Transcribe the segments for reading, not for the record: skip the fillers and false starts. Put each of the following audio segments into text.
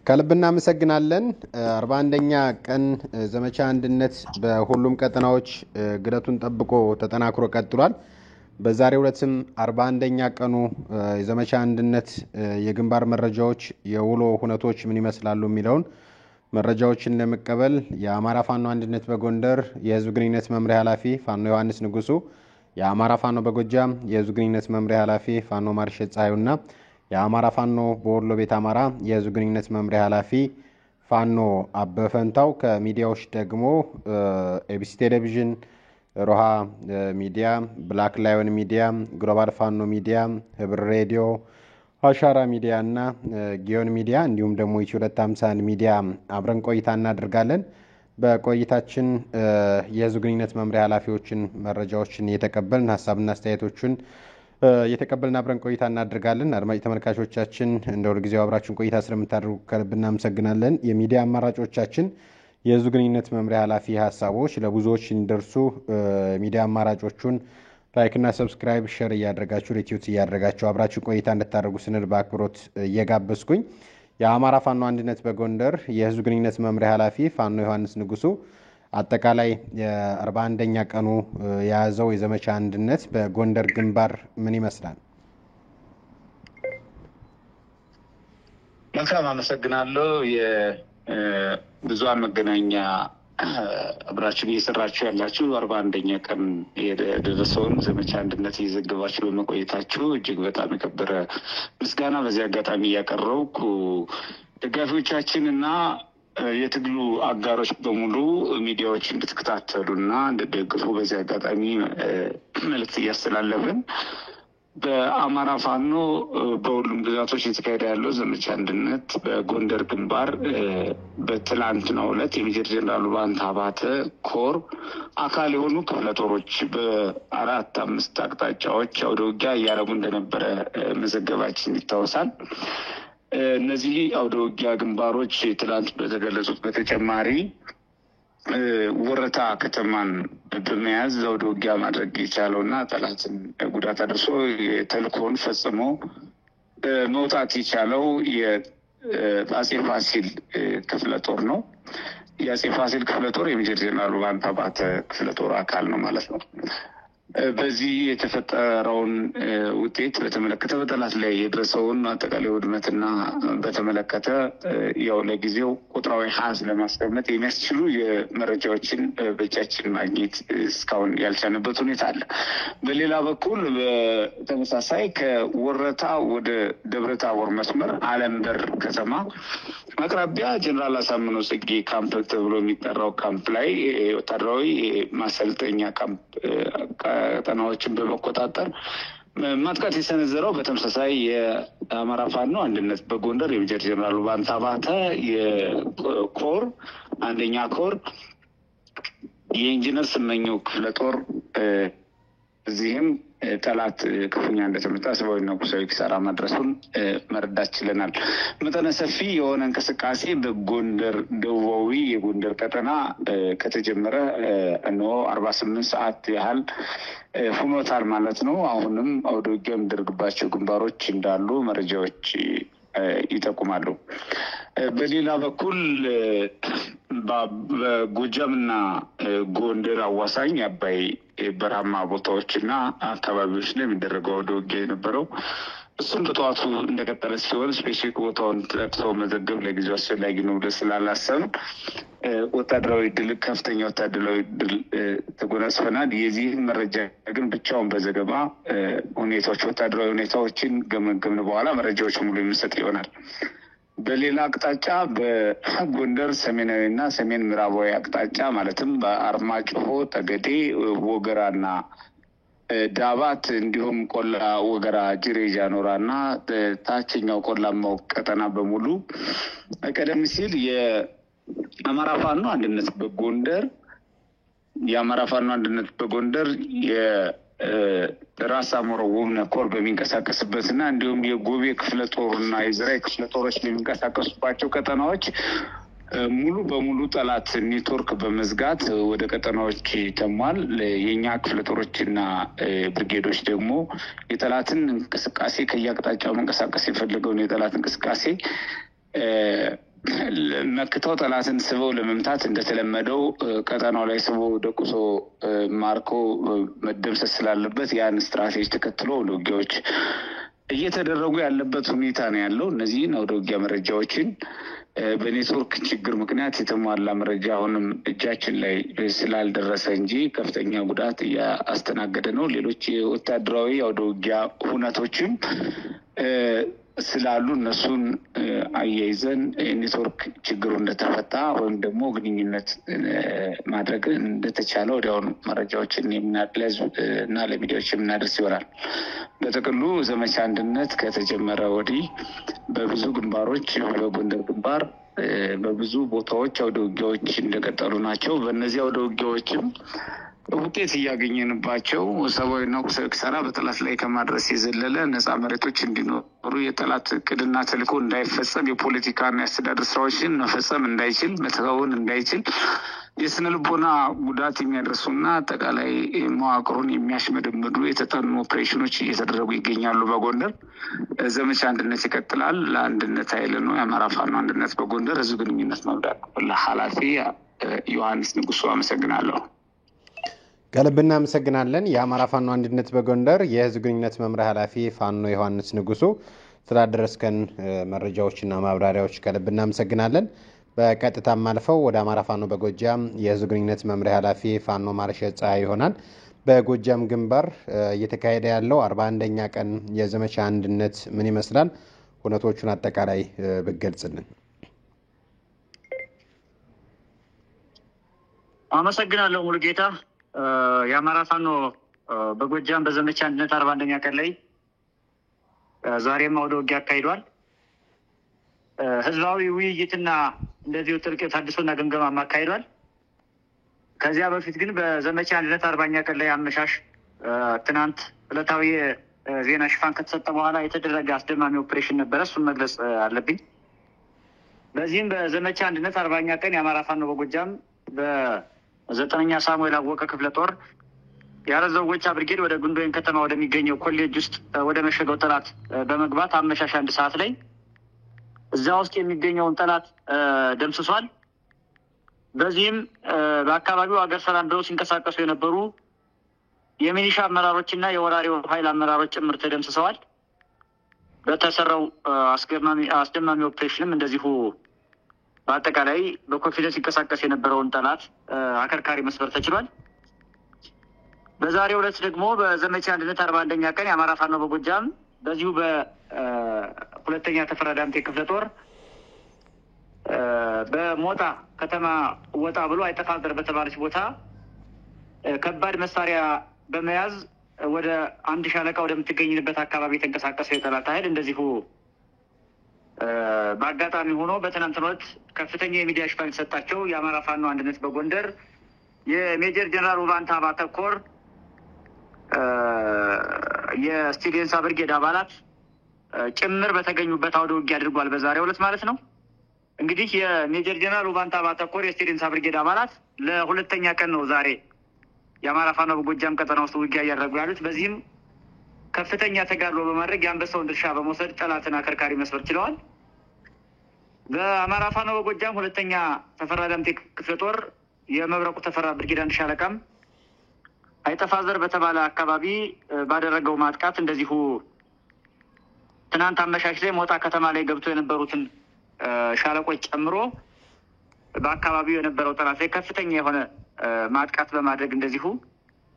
ከልብና መሰግናለን 41ኛ ቀን ዘመቻ አንድነት በሁሉም ቀጠናዎች ግለቱን ጠብቆ ተጠናክሮ ቀጥሏል። በዛሬው ዕለትም 41ኛ ቀኑ የዘመቻ አንድነት የግንባር መረጃዎች የውሎ ሁነቶች ምን ይመስላሉ የሚለውን መረጃዎችን ለመቀበል የአማራ ፋኖ አንድነት በጎንደር የህዝብ ግንኙነት መምሪያ ኃላፊ ፋኖ ዮሐንስ ንጉሱ፣ የአማራ ፋኖ በጎጃም የህዝብ ግንኙነት መምሪያ ኃላፊ ፋኖ ማርሸት ፀሐዩና የአማራ ፋኖ በወሎ ቤት አማራ የህዝብ ግንኙነት መምሪያ ኃላፊ ፋኖ አበፈንታው፣ ከሚዲያዎች ደግሞ ኤቢሲ ቴሌቪዥን፣ ሮሃ ሚዲያ፣ ብላክ ላዮን ሚዲያ፣ ግሎባል ፋኖ ሚዲያ፣ ህብር ሬዲዮ፣ አሻራ ሚዲያ እና ጊዮን ሚዲያ እንዲሁም ደግሞ ኢትዮ 251 ሚዲያ አብረን ቆይታ እናደርጋለን። በቆይታችን የህዝብ ግንኙነት መምሪያ ኃላፊዎችን መረጃዎችን እየተቀበልን ሀሳብና አስተያየቶችን እየተቀበልን አብረን ቆይታ እናደርጋለን። አድማጭ ተመልካቾቻችን እንደ ሁልጊዜው አብራችሁን ቆይታ ስለምታደርጉ ከልብ እናመሰግናለን። የሚዲያ አማራጮቻችን የህዝብ ግንኙነት መምሪያ ኃላፊ ሀሳቦች ለብዙዎች እንዲደርሱ ሚዲያ አማራጮቹን ላይክ እና ሰብስክራይብ ሼር እያደረጋችሁ ሪትዊት እያደረጋችሁ አብራችሁ ቆይታ እንድታደርጉ ስንል በአክብሮት እየጋበዝኩኝ የአማራ ፋኖ አንድነት በጎንደር የህዝብ ግንኙነት መምሪያ ኃላፊ ፋኖ ዮሐንስ ንጉሱ አጠቃላይ የ41ኛ ቀኑ የያዘው የዘመቻ አንድነት በጎንደር ግንባር ምን ይመስላል? መልካም አመሰግናለሁ። የብዙሃን መገናኛ አብራችሁ እየሰራችሁ ያላችሁ 41ኛ ቀን የደረሰውን ዘመቻ አንድነት እየዘገባችሁ በመቆየታችሁ እጅግ በጣም የከበረ ምስጋና በዚህ አጋጣሚ እያቀረብኩ ደጋፊዎቻችን እና የትግሉ አጋሮች በሙሉ ሚዲያዎች እንድትከታተሉና እንድትደግፉ በዚህ አጋጣሚ መልዕክት እያስተላለፍን በአማራ ፋኖ በሁሉም ግዛቶች የተካሄደ ያለው ዘመቻ አንድነት በጎንደር ግንባር በትላንትናው ዕለት የሜጀር ጀነራል ባንታ ባተ ኮር አካል የሆኑ ክፍለ ጦሮች በ4-5 አቅጣጫዎች አውደ ውጊያ እያደረጉ እንደነበረ መዘገባችን ይታወሳል። እነዚህ አውደ ውጊያ ግንባሮች ትላንት በተገለጹት በተጨማሪ ወረታ ከተማን በመያዝ አውደ ውጊያ ማድረግ የቻለውና ጠላትን ጉዳት አድርሶ የተልእኮውን ፈጽሞ መውጣት የቻለው የአጼ ፋሲል ክፍለ ጦር ነው። የአጼ ፋሲል ክፍለ ጦር የሜጀር ጀነራል ባንታ ባተ ክፍለ ጦር አካል ነው ማለት ነው። በዚህ የተፈጠረውን ውጤት በተመለከተ በጠላት ላይ የደረሰውን አጠቃላይ ውድመትና በተመለከተ ያው ለጊዜው ቁጥራዊ ሀዝ ለማስቀመጥ የሚያስችሉ የመረጃዎችን በእጃችን ማግኘት እስካሁን ያልቻልንበት ሁኔታ አለ። በሌላ በኩል በተመሳሳይ ከወረታ ወደ ደብረታቦር መስመር አለምበር ከተማ አቅራቢያ ጀነራል አሳምነው ጽጌ ካምፕ ተብሎ የሚጠራው ካምፕ ላይ ወታደራዊ ማሰልጠኛ ካምፕ ቀጠናዎችን በመቆጣጠር ማጥቃት የሰነዘረው በተመሳሳይ የአማራ ፋኖ አንድነት በጎንደር የሜጀር ጀነራል ባንታ ባተ የኮር 1ኛ ኮር የኢንጂነር ስመኘው ክፍለ ጦር እዚህም ጠላት ክፉኛ እንደተመታ ሰብአዊና ቁሳዊ ኪሳራ ማድረሱን መረዳት ችለናል። መጠነ ሰፊ የሆነ እንቅስቃሴ በጎንደር ደቡባዊ የጎንደር ቀጠና ከተጀመረ እነሆ 48 ሰዓት ያህል ሆኖታል ማለት ነው። አሁንም አውደ ውጊያ የሚደረግባቸው ግንባሮች እንዳሉ መረጃዎች ይጠቁማሉ። በሌላ በኩል በጎጃምና ጎንደር አዋሳኝ አባይ በረሃማ ቦታዎችና አካባቢዎች ላይ የሚደረገው አውደ ውጊያ የነበረው እሱም በጠዋቱ እንደቀጠለ ሲሆን ስፔሲፊክ ቦታውን ጠቅሰው መዘገብ ለጊዜው አስፈላጊ ነው ብለን ስላላሰብን ወታደራዊ ድል ከፍተኛ ወታደራዊ ድል ተጎናጽፈናል። የዚህን መረጃ ግን ብቻውን በዘገባ ሁኔታዎች ወታደራዊ ሁኔታዎችን ገመገምን በኋላ መረጃዎች ሙሉ የሚሰጥ ይሆናል። በሌላ አቅጣጫ በጎንደር ሰሜናዊና ሰሜን ምዕራባዊ አቅጣጫ ማለትም በአርማጭሆ፣ ጠገዴ፣ ወገራና ዳባት እንዲሁም ቆላ ወገራ፣ ጅሬ፣ ጃኖራና ታችኛው ቆላማው ቀጠና በሙሉ ቀደም ሲል የአማራ ፋኖ አንድነት በጎንደር የራስ አሞራ ውብነህ ኮር በሚንቀሳቀስበትና እንዲሁም የጎቤ ክፍለ ጦርና የዝራይ ክፍለ ጦሮች በሚንቀሳቀሱባቸው ቀጠናዎች ሙሉ በሙሉ ጠላት ኔትወርክ በመዝጋት ወደ ቀጠናዎች ተሟል። የኛ ክፍለ ጦሮችና ብርጌዶች ደግሞ የጠላትን እንቅስቃሴ ከያቅጣጫው መንቀሳቀስ የፈለገውን የጠላት እንቅስቃሴ መክተው ጠላትን ስበው ለመምታት እንደተለመደው ቀጠናው ላይ ስቦ ደቁሶ ማርኮ መደምሰስ ስላለበት ያን ስትራቴጂ ተከትሎ ውጊያዎች እየተደረጉ ያለበት ሁኔታ ነው ያለው። እነዚህን ውጊያ መረጃዎችን በኔትወርክ ችግር ምክንያት የተሟላ መረጃ አሁንም እጃችን ላይ ስላልደረሰ እንጂ ከፍተኛ ጉዳት እያስተናገደ ነው። ሌሎች ወታደራዊ ውጊያ ሁነቶችም ስላሉ እነሱን አያይዘን ኔትወርክ ችግሩ እንደተፈታ ወይም ደግሞ ግንኙነት ማድረግ እንደተቻለ ወዲያውኑ መረጃዎችን የምናደርስ እና ለሚዲያዎች የምናደርስ ይሆናል። በጥቅሉ ዘመቻ አንድነት ከተጀመረ ወዲህ በብዙ ግንባሮች በጎንደር ግንባር በብዙ ቦታዎች ውጊያዎች እንደቀጠሉ ናቸው። በእነዚህ ውጊያዎችም ውጤት እያገኘንባቸው ሰብአዊና ቁሳዊ ኪሳራ በጠላት ላይ ከማድረስ የዘለለ ነፃ መሬቶች እንዲኖሩ የጠላት እቅድና ተልዕኮ እንዳይፈጸም የፖለቲካና የአስተዳደር ስራዎችን መፈጸም እንዳይችል መተውን እንዳይችል የስነ ልቦና ጉዳት የሚያደርሱና አጠቃላይ መዋቅሩን የሚያሽመደምዱ የተጠኑ ኦፕሬሽኖች እየተደረጉ ይገኛሉ። በጎንደር ዘመቻ አንድነት ይቀጥላል። ለአንድነት ኃይል ነው የአማራ ፋኖ አንድነት በጎንደር ህዝብ ግንኙነት መምሪያ ክፍል ኃላፊ ዮሐንስ ንጉሱ አመሰግናለሁ። ከልብ እናመሰግናለን። የአማራ ፋኖ አንድነት በጎንደር የህዝብ ግንኙነት መምሪያ ኃላፊ ፋኖ ዮሐንስ ንጉሱ ስላደረስከን መረጃዎችና ማብራሪያዎች ከልብ እናመሰግናለን። በቀጥታም አልፈው ወደ አማራ ፋኖ በጎጃም የህዝብ ግንኙነት መምሪያ ኃላፊ ፋኖ ማርሸት ፀሐይ ይሆናል። በጎጃም ግንባር እየተካሄደ ያለው 41ኛ ቀን የዘመቻ አንድነት ምን ይመስላል? ሁነቶቹን አጠቃላይ ብገልጽልን። አመሰግናለሁ ሙሉጌታ። የአማራ ፋኖ በጎጃም በዘመቻ አንድነት 41ኛ ቀን ላይ ዛሬም ውጊያ አካሂዷል። ህዝባዊ ውይይትና እንደዚሁ ጥልቅ ታድሶና ግምገማ አካሂዷል። ከዚያ በፊት ግን በዘመቻ አንድነት 40ኛ ቀን ላይ አመሻሽ ትናንት ዕለታዊ ዜና ሽፋን ከተሰጠ በኋላ የተደረገ አስደማሚ ኦፕሬሽን ነበረ። እሱን መግለጽ አለብኝ። በዚህም በዘመቻ አንድነት 40ኛ ቀን የአማራ ፋኖ በጎጃም በ9ኛ ሳሙኤል አወቀ ክፍለ ጦር ያረዘወቻ ብርጌድ ወደ ጉንዶይን ከተማ ወደሚገኘው ኮሌጅ ውስጥ ወደ መሸገው ጠላት በመግባት አመሻሽ 1 ሰዓት ላይ እዛ ውስጥ የሚገኘውን ጠላት ደምስሷል። በዚህም በአካባቢው ሀገር ሰላም ብለው ሲንቀሳቀሱ የነበሩ የሚሊሻ አመራሮችና የወራሪው ኃይል አመራሮች ጭምር ተደምስሰዋል። በተሰራው አስደማሚ ኦፕሬሽንም እንደዚሁ በአጠቃላይ በኮንፊደንስ ሲንቀሳቀስ የነበረውን ጠላት አከርካሪ መስበር ተችሏል። በዛሬው ዕለት ደግሞ በዘመቻ አንድነት 41ኛ ቀን የአማራ ፋኖ በጎጃም በዚሁ በሁለተኛ ተፈራ ዳምጤ ክፍለ ጦር በሞጣ ከተማ ወጣ ብሎ አይጠፋዘር በተባለች ቦታ ከባድ መሳሪያ በመያዝ ወደ 1 ሻለቃ ወደምትገኝበት አካባቢ የተንቀሳቀሰው የጠላት ኃይል እንደዚሁ በአጋጣሚ ሆኖ በትናንትናው ዕለት ከፍተኛ የሚዲያ ሽፋን የተሰጣቸው የአማራ ፋኖ አንድነት በጎንደር የሜጀር ጀነራል ውባንታ ባተኮር የስቴዲየንሳ ብርጌድ አባላት ጭምር በተገኙበት ውጊያ አድርጓል። በዛሬው ዕለት ማለት ነው። እንግዲህ የሜጀር ጀነራል ውባንታ ባተኮር የስቴዲየንሳ ብርጌድ አባላት ለሁለተኛ ቀን ነው ዛሬ የአማራ ፋኖ በጎጃም ቀጠና ውስጥ ውጊያ እያደረጉ ያሉት። በዚህም ከፍተኛ ተጋድሎ በማድረግ የአንበሳውን ድርሻ በመውሰድ ጠላትን አከርካሪ መስበር ችለዋል። በአማራ ፋኖ በጎጃም ሁለተኛ ተፈራ ዳምጤ ክፍለ ጦር የመብረቁ ተፈራ ብርጌድ 1 ሻለቃም አይጠፋዘር በተባለ አካባቢ ባደረገው ማጥቃት እንደዚሁ ትናንት አመሻሽ ላይ ሞጣ ከተማ ላይ ገብቶ የነበሩትን ሻለቆች ጨምሮ በአካባቢው የነበረው ጠላት ላይ ከፍተኛ የሆነ ማጥቃት በማድረግ እንደዚሁ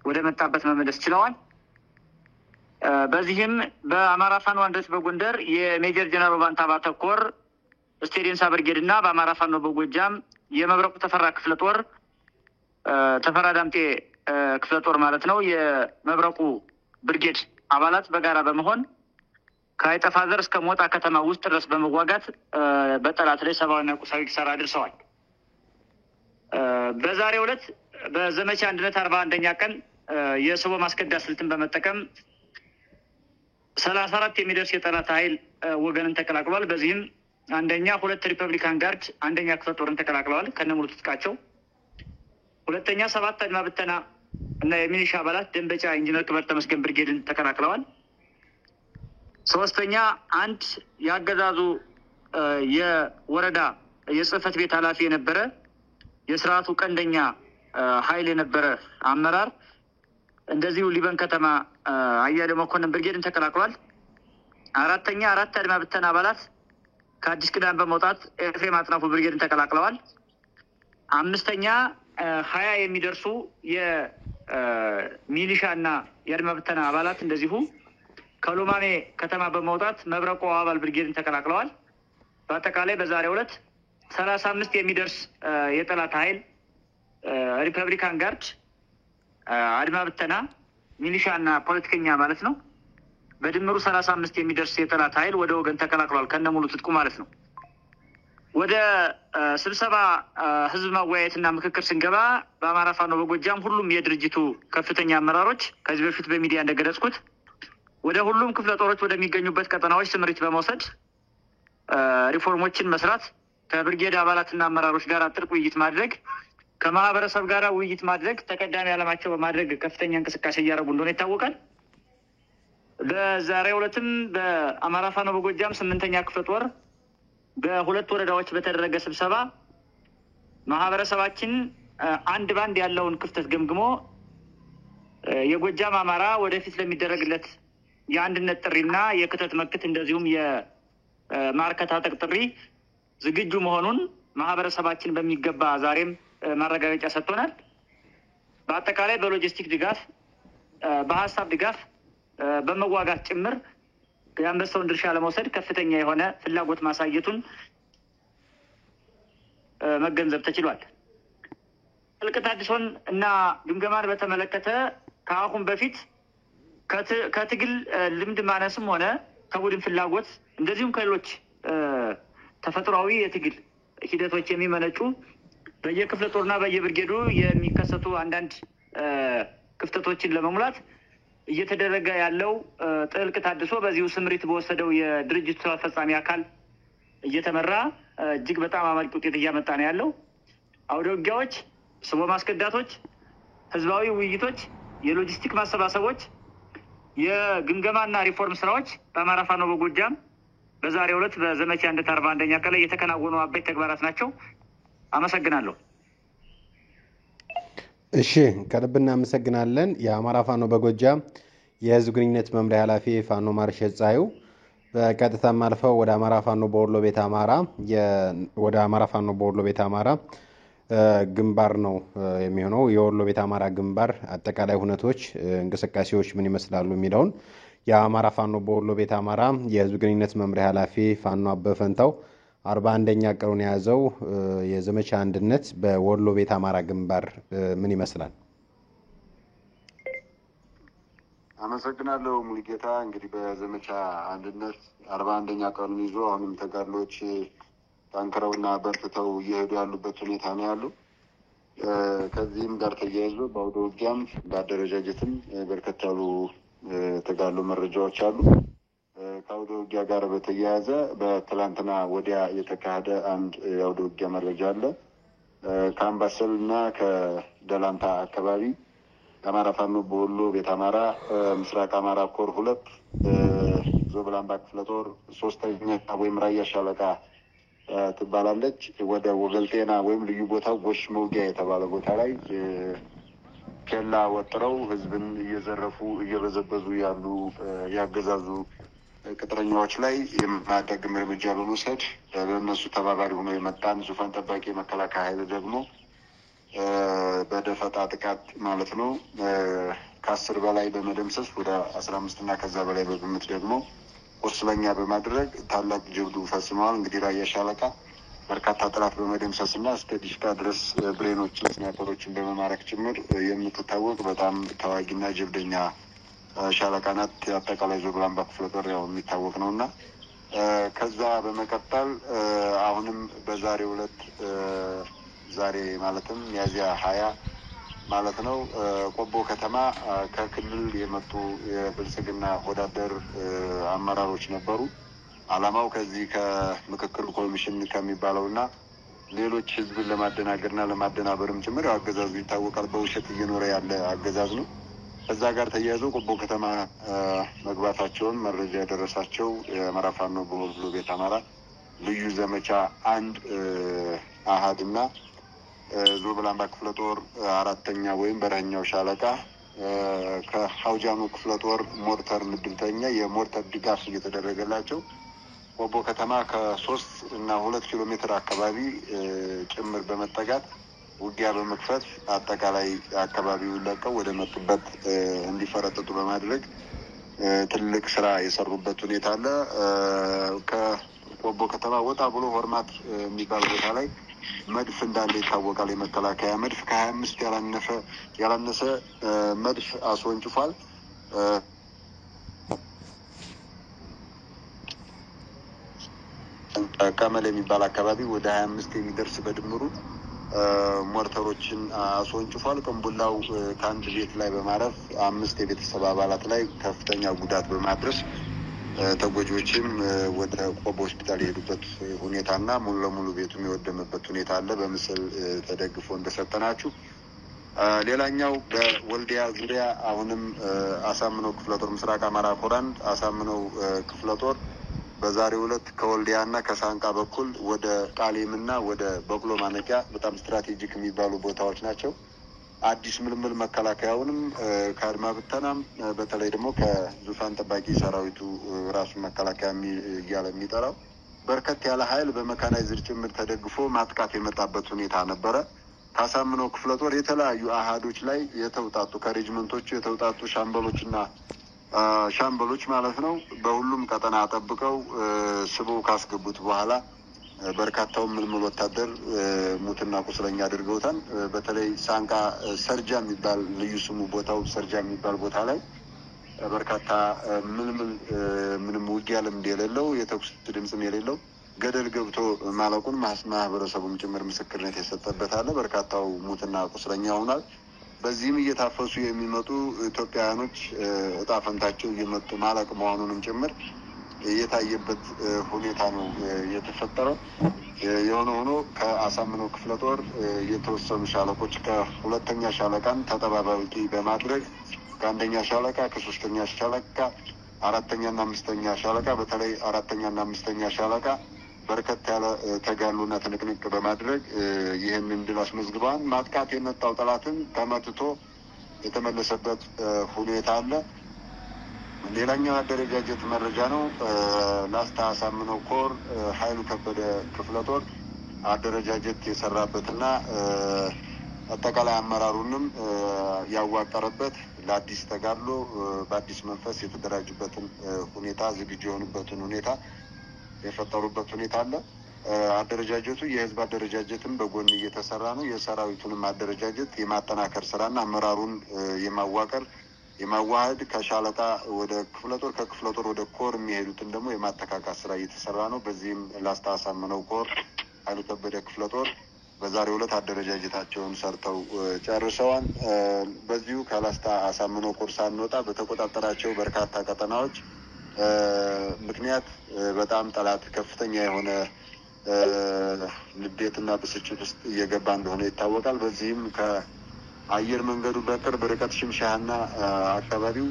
ወደ መጣበት መመለስ ችለዋል። በዚህም በአማራ ፋኖ አንድነት በጎንደር የሜጀር ጀነራል ውባንታ ባተኮር ስቴዲየንሳ ብርጌድ እና በአማራ ፋኖ በጎጃም የመብረቁ ተፈራ ክፍለ ጦር ተፈራ ዳምጤ ክፍለ ጦር ማለት ነው የመብረቁ ብርጌድ አባላት በጋራ በመሆን ከአይጠፋዘር እስከ ሞጣ ከተማ ውስጥ ድረስ በመዋጋት በጠላት ላይ ሰብአዊና ቁሳዊ ኪሳራ አድርሰዋል። በዛሬው ዕለት በዘመቻ አንድነት 41ኛ ቀን የስቦ ማስከዳት ስልትን በመጠቀም 34 የሚደርስ የጠላት ኃይል ወገንን ተቀላቅሏል። በዚህም አንደኛ 2 ሪፐብሊካን ጋርድ 1ኛ ክፍለ ጦርን ተቀላቅለዋል ከነሙሉ ትጥቃቸው። ሁለተኛ 7 አድማ ብተና እና የሚሊሻ አባላት ደንበጫ ኢንጂነር ክበር ተመስገን ብርጌድን ተቀላቅለዋል። ሶስተኛ 1 ያገዛዙ የወረዳ የጽህፈት ቤት ኃላፊ የነበረ የስርዓቱ ቀንደኛ ኃይል የነበረ አመራር እንደዚሁ ሊበን ከተማ አያሌው መኮንን ብርጌድን ተቀላቅሏል። አራት አድማ ብተና አባላት ከአዲስ ቅዳም በመውጣት ኤፍሬም አጥናፉ ብርጌድን ተቀላቅለዋል። 20 የሚደርሱ የሚሊሻ እና የአድማ ብተና አባላት እንደዚሁ ከሎማሜ ከተማ በመውጣት መብረቆ አባል ብርጌድን ተቀላቅለዋል። በአጠቃላይ በዛሬው ዕለት 35 የሚደርስ የጠላት ኃይል ሪፐብሊካን ጋርድ፣ አድማ ብተና፣ ሚሊሻ እና ፖለቲከኛ ማለት ነው። በድምሩ 35 የሚደርስ የጠላት ኃይል ወደ ወገን ተቀላቅሏል ከነሙሉ ትጥቁ ማለት ነው። ወደ ስብሰባ ህዝብ ማወያየትና ምክክር ስንገባ በአማራ ፋኖ በጎጃም ሁሉም የድርጅቱ ከፍተኛ አመራሮች ከዚህ በፊት በሚዲያ እንደገለጽኩት ወደ ሁሉም ክፍለ ጦሮች ወደሚገኙበት ቀጠናዎች ስምሪት በመውሰድ ሪፎርሞችን መስራት፣ ከብርጌድ አባላትና አመራሮች ጋር ጥልቅ ውይይት ማድረግ፣ ከማህበረሰብ ጋር ውይይት ማድረግ ተቀዳሚ ዓላማቸው በማድረግ ከፍተኛ እንቅስቃሴ እያደረጉ እንደሆነ ይታወቃል። በዛሬው ዕለትም በአማራ ፋኖ በጎጃም 8ኛ ክፍለ ጦር በሁለት ወረዳዎች በተደረገ ስብሰባ ማህበረሰባችን አንድ ባንድ ያለውን ክፍተት ገምግሞ የጎጃም አማራ ወደፊት ለሚደረግለት የአንድነት ጥሪና የክተት መክት እንደዚሁም የማርከታጠቅ ጥሪ ዝግጁ መሆኑን ማህበረሰባችን በሚገባ ዛሬም ማረጋገጫ ሰጥቶናል። በአጠቃላይ በሎጂስቲክ ድጋፍ፣ በሀሳብ ድጋፍ፣ በመዋጋት ጭምር የአንበሳውን ድርሻ ለመውሰድ ከፍተኛ የሆነ ፍላጎት ማሳየቱን መገንዘብ ተችሏል። ጥልቅ ተሃድሶን እና ግምገማን በተመለከተ ከአሁን በፊት ከትግል ልምድ ማነስም ሆነ ከቡድን ፍላጎት እንደዚሁም ከሌሎች ተፈጥሯዊ የትግል ሂደቶች የሚመነጩ በየክፍለ ጦርና በየብርጌዱ የሚከሰቱ አንዳንድ ክፍተቶችን ለመሙላት እየተደረገ ያለው ጥልቅ ተሃድሶ በዚሁ ስምሪት በወሰደው የድርጅቱ አስፈጻሚ አካል እየተመራ እጅግ በጣም አመርቂ ውጤት እያመጣ ነው ያለው። አውደ ውጊያዎች፣ ስቦ ማስከዳቶች፣ ህዝባዊ ውይይቶች፣ የሎጂስቲክ ማሰባሰቦች፣ የግምገማና ሪፎርም ስራዎች በአማራ ፋኖ በጎጃም በዛሬው ዕለት በዘመቻ አንድነት 41ኛ ቀን ላይ የተከናወኑ አበይት ተግባራት ናቸው። አመሰግናለሁ። እሺ፣ ከልብ እናመሰግናለን። የአማራ ፋኖ በጎጃም የህዝብ ግንኙነት መምሪያ ኃላፊ ፋኖ ማርሸት ፀሐዩ በቀጥታም አልፈው ወደ አማራ ፋኖ በወሎ ቤተ አማራ ግንባር ነው የሚሆነው። የወሎ ቤተ አማራ ግንባር አጠቃላይ ሁነቶች፣ እንቅስቃሴዎች ምን ይመስላሉ የሚለውን የአማራ ፋኖ በወሎ ቤተ አማራ የህዝብ ግንኙነት መምሪያ ኃላፊ ፋኖ አበበ ፈንታው 41ኛ ቀኑን የያዘው የዘመቻ አንድነት በወሎ ቤተ አማራ ግንባር ምን ይመስላል? አመሰግናለሁ ሙሉጌታ። እንግዲህ በዘመቻ አንድነት 41ኛ ቀኑን ይዞ አሁንም ተጋድሎች ጠንክረውና በርትተው እየሄዱ ያሉበት ሁኔታ ነው ያሉ። ከዚህም ጋር ተያይዞ በአውደ ውጊያም በአደረጃጀትም በርከት ያሉ ተጋድሎ መረጃዎች አሉ። ከአውደ ውጊያ ጋር በተያያዘ በትላንትና ወዲያ የተካሄደ አንድ የአውደ ውጊያ መረጃ አለ። ከአምባሰል እና ከደላንታ አካባቢ የአማራ ፋኖ በወሎ ቤተ አማራ ምስራቅ አማራ ኮር 2 ዞብላምባ ክፍለ ጦር 3ኛ ወይም ራያ ሻለቃ ትባላለች ወደ ወገልጤና ወይም ልዩ ቦታው ጎሽ መውጊያ የተባለ ቦታ ላይ ኬላ ወጥረው ህዝብን እየዘረፉ እየበዘበዙ ያሉ ያገዛዙ ቅጥረኛዎች ላይ የማያዳግም እርምጃ በመውሰድ በእነሱ ተባባሪ ሆኖ የመጣን ዙፋን ጠባቂ የመከላከያ ኃይል ደግሞ በደፈጣ ጥቃት ማለት ነው ከ10 በላይ በመደምሰስ ወደ 15 እና ከዛ በላይ በግምት ደግሞ ቁስለኛ በማድረግ ታላቅ ጀብዱ ፈጽመዋል። እንግዲህ ራያ ሻለቃ በርካታ ጠላት በመደምሰስ እና እስከ ዲሽቃ ድረስ ብሬኖችን፣ ስናይፐሮችን በመማረክ ጭምር የምትታወቅ በጣም ተዋጊና ጀብደኛ ሻለቃ ናት። አጠቃላይ ዞብላምባ ክፍለ ጦር ያው የሚታወቅ ነው እና ከዛ በመቀጠል አሁንም በዛሬው ዕለት ዛሬ ማለትም ሚያዝያ 20 ማለት ነው ቆቦ ከተማ ከክልል የመጡ የብልጽግና ወዳደር አመራሮች ነበሩ። ዓላማው ከዚህ ከምክክር ኮሚሽን ከሚባለውና ሌሎች ህዝብን ለማደናገርና ለማደናበርም ጭምር አገዛዙ ይታወቃል። በውሸት እየኖረ ያለ አገዛዝ ነው። ከዛ ጋር ተያይዞ ቆቦ ከተማ መግባታቸውን መረጃ የደረሳቸው የአማራ ፋኖ በወሎ ቤተ አማራ ልዩ ዘመቻ አንድ አሃድና ዞብላምባ ክፍለ ጦር አራተኛ ወይም በረኛው ሻለቃ ከሐውጃኑ ክፍለ ጦር ሞርተር ምድብተኛ የሞርተር ድጋፍ እየተደረገላቸው ቆቦ ከተማ ከ3 እና 2 ኪሎ ሜትር አካባቢ ጭምር በመጠጋት ውጊያ በመክፈት አጠቃላይ አካባቢውን ለቀው ወደ መጡበት እንዲፈረጥጡ በማድረግ ትልቅ ስራ የሰሩበት ሁኔታ አለ። ከቆቦ ከተማ ወጣ ብሎ ሆርማት የሚባል ቦታ ላይ መድፍ እንዳለ ይታወቃል። የመከላከያ መድፍ ከ25 ያላነሰ መድፍ አስወንጭፏል። ቀመል የሚባል አካባቢ ወደ 25 የሚደርስ በድምሩ ሞርተሮችን አስወንጭፏል። ቅንቡላው ከአንድ ቤት ላይ በማረፍ 5 የቤተሰብ አባላት ላይ ከፍተኛ ጉዳት በማድረስ ተጎጂዎችም ወደ ቆቦ ሆስፒታል የሄዱበት ሁኔታና ሙሉ ለሙሉ ቤቱም የወደመበት ሁኔታ አለ። በምስል ተደግፎ እንደሰጠናችሁ። ሌላኛው በወልዲያ ዙሪያ አሁንም አሳምነው ክፍለ ጦር ምስራቅ አማራ ኮራንድ አሳምነው ክፍለ ጦር በዛሬው ዕለት ከወልዲያና ከሳንቃ በኩል ወደ ቃሌምና ወደ በቅሎ ማነቂያ በጣም ስትራቴጂክ የሚባሉ ቦታዎች ናቸው። አዲስ ምልምል መከላከያውንም ከአድማ ብተናም በተለይ ደግሞ ከዙፋን ጠባቂ ሰራዊቱ ራሱን መከላከያ እያለ የሚጠራው በርከት ያለ ኃይል በመካናይዝድ ጭምር ተደግፎ ማጥቃት የመጣበት ሁኔታ ነበረ። ካሳምነው ክፍለ ጦር የተለያዩ አሃዶች ላይ የተውጣጡ ከሬጅመንቶቹ የተውጣጡ ሻምበሎች ማለት ነው በሁሉም ቀጠና ጠብቀው ስበው ካስገቡት በኋላ በርካታውን ምልምል ወታደር ሙትና ቁስለኛ አድርገውታል። በተለይ ሳንቃ ሰርጃ የሚባል ልዩ ስሙ ቦታው ሰርጃ የሚባል ቦታ ላይ በርካታ ምልምል ምንም ውጊያ ልምድ የሌለው የተኩስ ድምፅም የሌለው ገደል ገብቶ ማለቁን ማህበረሰቡም ጭምር ምስክርነት የሰጠበት አለ። በርካታው ሙትና ቁስለኛ ሆኗል። በዚህም እየታፈሱ የሚመጡ ኢትዮጵያውያኖች እጣ ፈንታቸው እየመጡ ማለቅ መሆኑንም ጭምር የታየበት ሁኔታ ነው የተፈጠረው። የሆነ ሆኖ ከአሳምነው ክፍለ ጦር የተወሰኑ ሻለቆች ከሁለተኛ ሻለቃን ተጠባባቂ በማድረግ ከአንደኛ ሻለቃ ከሶስተኛ ሻለቃ አራተኛና አምስተኛ ሻለቃ በተለይ አራተኛና አምስተኛ ሻለቃ በርከት ያለ ተጋድሎና ትንቅንቅ በማድረግ ይህንን ድል አስመዝግበዋል። ማጥቃት የመጣው ጠላትን ተመትቶ የተመለሰበት ሁኔታ አለ። ሌላኛው አደረጃጀት መረጃ ነው። ላስታ አሳምነው ኮር ኃይሉ ከበደ ክፍለ ጦር አደረጃጀት የሰራበትና አጠቃላይ አመራሩንም ያዋቀረበት ለአዲስ ተጋድሎ በአዲስ መንፈስ የተደራጁበትን ሁኔታ ዝግጁ የሆኑበትን ሁኔታ የፈጠሩበት ሁኔታ አለ። አደረጃጀቱ የህዝብ አደረጃጀትም በጎን እየተሰራ ነው። የሰራዊቱንም አደረጃጀት የማጠናከር ስራና አመራሩን የማዋቀር የማዋሃድ ከሻለቃ ወደ ክፍለ ጦር ከክፍለ ጦር ወደ ኮር የሚሄዱትን ደግሞ የማተካካት ስራ እየተሰራ ነው። በዚህም ላስታ አሳምነው ኮር ኃይሉ ከበደ ክፍለ ጦር በዛሬው ዕለት አደረጃጀታቸውን ሰርተው ጨርሰዋል። በዚሁ ከላስታ አሳምነው ኮር ሳንወጣ በተቆጣጠራቸው በርካታ ቀጠናዎች ምክንያት በጣም ጠላት ከፍተኛ የሆነ ንዴትና ብስጭት ውስጥ እየገባ እንደሆነ ይታወቃል። በዚህም ከአየር መንገዱ በቅርብ ርቀት ሽምሻና አካባቢው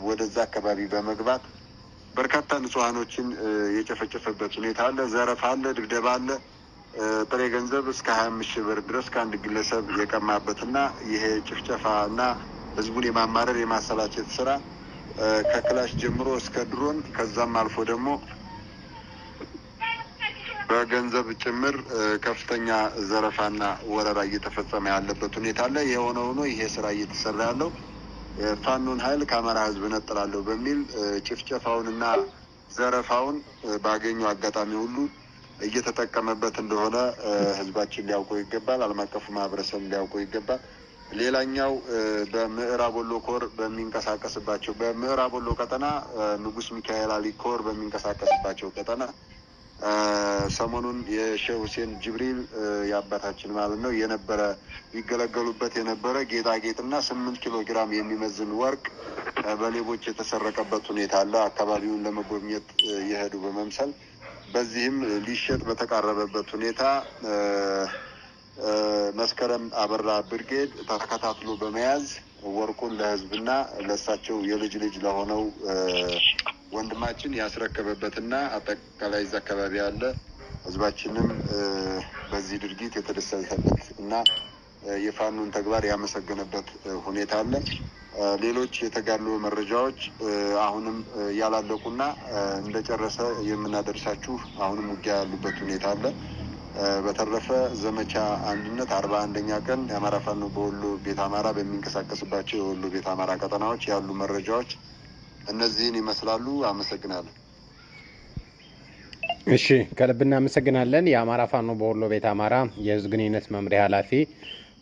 ወደዛ አካባቢ በመግባት በርካታ ንጹሐኖችን የጨፈጨፈበት ሁኔታ አለ። ዘረፋ አለ፣ ድብደባ አለ። ጥሬ ገንዘብ እስከ 25 ሺህ ብር ድረስ ከአንድ ግለሰብ የቀማበትና ይሄ ጭፍጨፋ እና ህዝቡን የማማረር የማሰላቸት ስራ ከክላሽ ጀምሮ እስከ ድሮን ከዛም አልፎ ደግሞ በገንዘብ ጭምር ከፍተኛ ዘረፋና ወረራ እየተፈጸመ ያለበት ሁኔታ አለ። የሆነ ሆኖ ይሄ ስራ እየተሰራ ያለው ፋኖን ኃይል ከአማራ ህዝብ ነጥላለሁ በሚል ጭፍጨፋውንና ዘረፋውን ባገኘው አጋጣሚ ሁሉ እየተጠቀመበት እንደሆነ ህዝባችን ሊያውቀው ይገባል። ዓለም አቀፉ ማህበረሰብ ሊያውቀው ይገባል። ሌላኛው በምዕራብ ወሎ ኮር በሚንቀሳቀስባቸው በምዕራብ ወሎ ቀጠና ንጉስ ሚካኤል አሊ ኮር በሚንቀሳቀስባቸው ቀጠና ሰሞኑን የሼህ ሁሴን ጅብሪል የአባታችን ማለት ነው የነበረ ይገለገሉበት የነበረ ጌጣጌጥና 8 ኪሎ ግራም የሚመዝን ወርቅ በሌቦች የተሰረቀበት ሁኔታ አለ። አካባቢውን ለመጎብኘት የሄዱ በመምሰል በዚህም ሊሸጥ በተቃረበበት ሁኔታ መስከረም አበራ ብርጌድ ተከታትሎ በመያዝ ወርቁን ለህዝብና ለእሳቸው የልጅ ልጅ ለሆነው ወንድማችን ያስረከበበትና አጠቃላይ እዛ አካባቢ ያለ ህዝባችንም በዚህ ድርጊት የተደሰተበት እና የፋኖን ተግባር ያመሰገነበት ሁኔታ አለ። ሌሎች የተጋሉ መረጃዎች አሁንም ያላለቁና እንደጨረሰ የምናደርሳችሁ አሁንም ውጊያ ያሉበት ሁኔታ አለ። በተረፈ ዘመቻ አንድነት 41ኛ ቀን የአማራ ፋኖ በወሎ ቤት አማራ በሚንቀሳቀስባቸው የወሎ ቤት አማራ ቀጠናዎች ያሉ መረጃዎች እነዚህን ይመስላሉ። አመሰግናለሁ። እሺ፣ ከልብ እናመሰግናለን። የአማራ ፋኖ በወሎ ቤት አማራ የህዝብ ግንኙነት መምሪያ ኃላፊ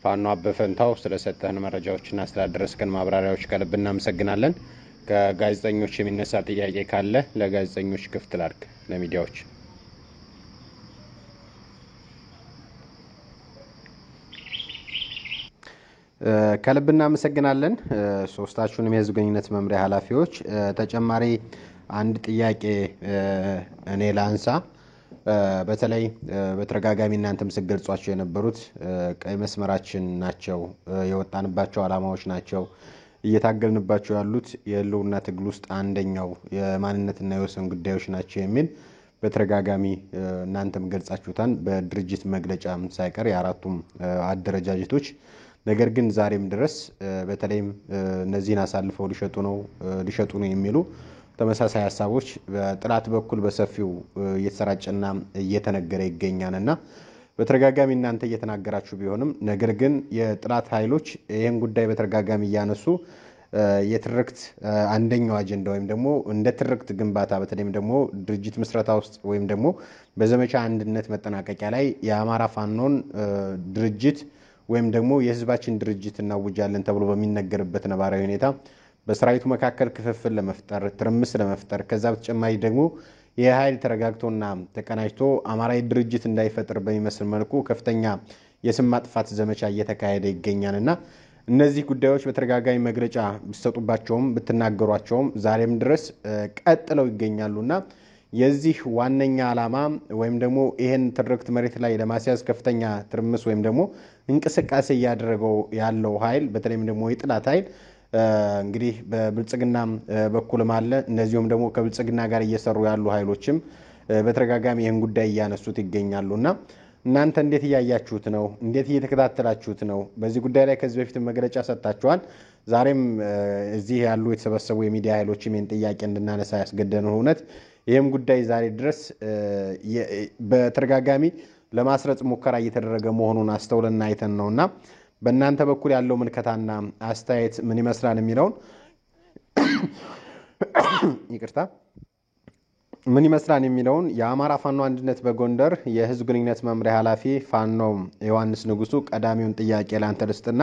ፋኖ አበበ ፈንታው ስለሰጠን መረጃዎችና ስላደረስከን ማብራሪያዎች ከልብ እናመሰግናለን። ከጋዜጠኞች የሚነሳ ጥያቄ ካለ ለጋዜጠኞች ክፍት ላድርግ፣ ለሚዲያዎች። ከልብ እናመሰግናለን ሶስታችሁንም የህዝብ ግንኙነት መምሪያ ኃላፊዎች። ተጨማሪ አንድ ጥያቄ እኔ ላንሳ። በተለይ በተረጋጋሚ እናንተም ስትገልጿቸው የነበሩት ቀይ መስመራችን ናቸው፣ የወጣንባቸው ዓላማዎች ናቸው፣ እየታገልንባቸው ያሉት የህልውና ትግል ውስጥ አንደኛው የማንነትና የወሰን ጉዳዮች ናቸው የሚል በተረጋጋሚ እናንተም ገልጻችሁታል፣ በድርጅት መግለጫም ሳይቀር የአራቱም አደረጃጀቶች። ነገር ግን ዛሬም ድረስ በተለይም እነዚህን አሳልፈው ሊሸጡ ነው የሚሉ ተመሳሳይ ሀሳቦች በጥላት በኩል በሰፊው እየተሰራጨና እየተነገረ ይገኛልና በተረጋጋሚ እናንተ እየተናገራችሁ ቢሆንም ነገር ግን የጥላት ኃይሎች ይህን ጉዳይ በተረጋጋሚ እያነሱ የትርክት አንደኛው አጀንዳ ወይም ደግሞ እንደ ትርክት ግንባታ በተለይም ደግሞ ድርጅት ምስረታ ውስጥ ወይም ደግሞ በዘመቻ አንድነት መጠናቀቂያ ላይ የአማራ ፋኖን ድርጅት ወይም ደግሞ የህዝባችን ድርጅት እናውጃለን ተብሎ በሚነገርበት ነባራዊ ሁኔታ በሰራዊቱ መካከል ክፍፍል ለመፍጠር ትርምስ ለመፍጠር ከዛ በተጨማሪ ደግሞ የኃይል ተረጋግቶና ተቀናጅቶ አማራዊ ድርጅት እንዳይፈጥር በሚመስል መልኩ ከፍተኛ የስም ማጥፋት ዘመቻ እየተካሄደ ይገኛልና እነዚህ ጉዳዮች በተረጋጋሚ መግለጫ ቢሰጡባቸውም ብትናገሯቸውም ዛሬም ድረስ ቀጥለው ይገኛሉና የዚህ ዋነኛ ዓላማ ወይም ደግሞ ይሄን ትርክት መሬት ላይ ለማስያዝ ከፍተኛ ትርምስ ወይም ደግሞ እንቅስቃሴ እያደረገው ያለው ኃይል በተለይም ደግሞ የጥላት ኃይል እንግዲህ በብልጽግና በኩልም አለ፣ እንደዚሁም ደግሞ ከብልጽግና ጋር እየሰሩ ያሉ ኃይሎችም በተረጋጋሚ ይህን ጉዳይ እያነሱት ይገኛሉና እናንተ እንዴት እያያችሁት ነው? እንዴት እየተከታተላችሁት ነው? በዚህ ጉዳይ ላይ ከዚህ በፊት መግለጫ ሰጥታችኋል። ዛሬም እዚህ ያሉ የተሰበሰቡ የሚዲያ ኃይሎችም ይህን ጥያቄ እንድናነሳ ያስገደደን እውነት ይህም ጉዳይ ዛሬ ድረስ በተረጋጋሚ ለማስረጽ ሙከራ እየተደረገ መሆኑን አስተውለና አይተን ነውና በእናንተ በኩል ያለው ምልከታና አስተያየት ምን ይመስላል የሚለውን ይቅርታ ምን ይመስላል የሚለውን የአማራ ፋኖ አንድነት በጎንደር የህዝብ ግንኙነት መምሪያ ኃላፊ ፋኖ ዮሐንስ ንጉሱ ቀዳሚውን ጥያቄ ላንተ ልስጥና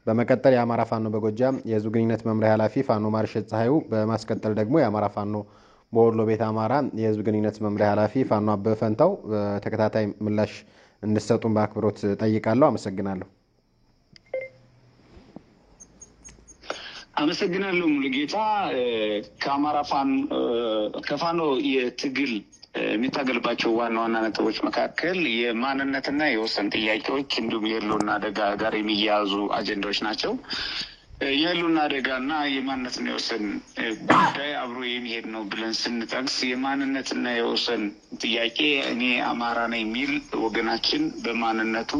በመቀጠል የአማራ ፋኖ በጎጃም የህዝብ ግንኙነት መምሪያ ኃላፊ ፋኖ ማርሸት ፀሐዩ፣ በማስቀጠል ደግሞ የአማራ ፋኖ በወሎ ቤት አማራ የህዝብ ግንኙነት መምሪያ ኃላፊ ፋኖ አበበ ፈንታው ተከታታይ ምላሽ እንድትሰጡን በአክብሮት ጠይቃለሁ። አመሰግናለሁ። አመሰግናለሁ ሙሉጌታ። ከፋኖ የትግል የሚታገልባቸው ዋና ዋና ነጥቦች መካከል የማንነትና የወሰን ጥያቄዎች እንዲሁም የህልውና አደጋ ጋር የሚያያዙ አጀንዳዎች ናቸው። የህልውና አደጋና የማንነትና የወሰን ጉዳይ አብሮ የሚሄድ ነው ብለን ስንጠቅስ የማንነትና የወሰን ጥያቄ እኔ አማራ ነኝ የሚል ወገናችን በማንነቱ